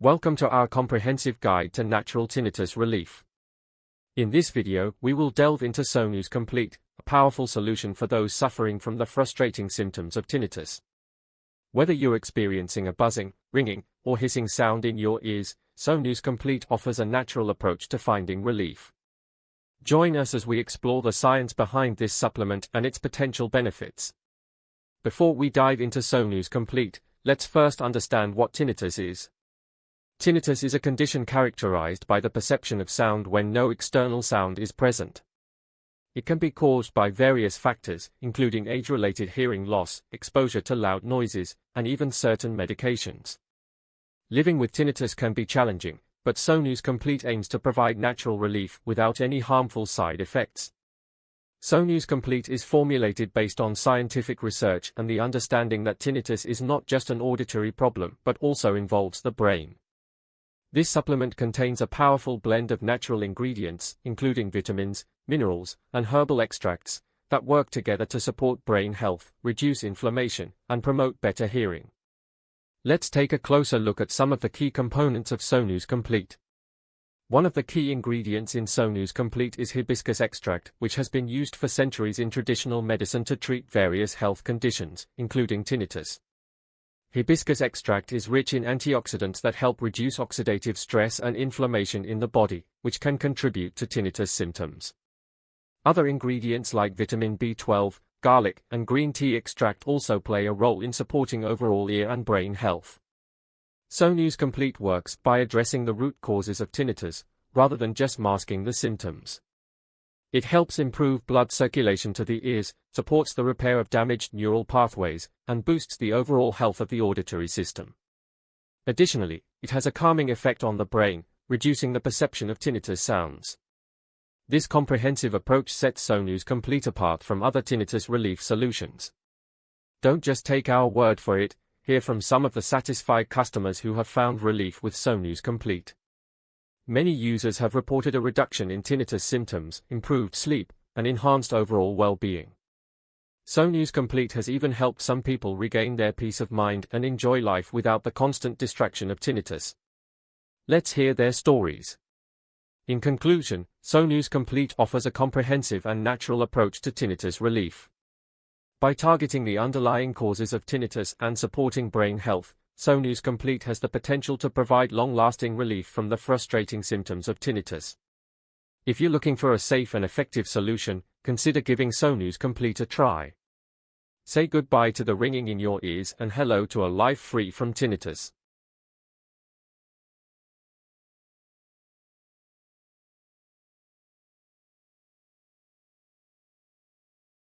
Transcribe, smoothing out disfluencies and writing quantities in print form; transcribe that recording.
Welcome to our comprehensive guide to natural tinnitus relief. In this video, we will delve into Sonus Complete, a powerful solution for those suffering from the frustrating symptoms of tinnitus. Whether you're experiencing a buzzing, ringing, or hissing sound in your ears, Sonus Complete offers a natural approach to finding relief. Join us as we explore the science behind this supplement and its potential benefits. Before we dive into Sonus Complete, let's first understand what tinnitus is. Tinnitus is a condition characterized by the perception of sound when no external sound is present. It can be caused by various factors, including age-related hearing loss, exposure to loud noises, and even certain medications. Living with tinnitus can be challenging, but Sonus Complete aims to provide natural relief without any harmful side effects. Sonus Complete is formulated based on scientific research and the understanding that tinnitus is not just an auditory problem but also involves the brain. This supplement contains a powerful blend of natural ingredients, including vitamins, minerals, and herbal extracts, that work together to support brain health, reduce inflammation, and promote better hearing. Let's take a closer look at some of the key components of Sonus Complete. One of the key ingredients in Sonus Complete is hibiscus extract, which has been used for centuries in traditional medicine to treat various health conditions, including tinnitus. Hibiscus extract is rich in antioxidants that help reduce oxidative stress and inflammation in the body, which can contribute to tinnitus symptoms. Other ingredients like vitamin B12, garlic, and green tea extract also play a role in supporting overall ear and brain health. Sonus Complete works by addressing the root causes of tinnitus, rather than just masking the symptoms. It helps improve blood circulation to the ears, supports the repair of damaged neural pathways, and boosts the overall health of the auditory system. Additionally, it has a calming effect on the brain, reducing the perception of tinnitus sounds. This comprehensive approach sets Sonus Complete apart from other tinnitus relief solutions. Don't just take our word for it, hear from some of the satisfied customers who have found relief with Sonus Complete. Many users have reported a reduction in tinnitus symptoms, improved sleep, and enhanced overall well-being. Sonus Complete has even helped some people regain their peace of mind and enjoy life without the constant distraction of tinnitus. Let's hear their stories. In conclusion, Sonus Complete offers a comprehensive and natural approach to tinnitus relief. By targeting the underlying causes of tinnitus and supporting brain health, Sonus Complete has the potential to provide long-lasting relief from the frustrating symptoms of tinnitus. If you're looking for a safe and effective solution, consider giving Sonus Complete a try. Say goodbye to the ringing in your ears and hello to a life free from tinnitus.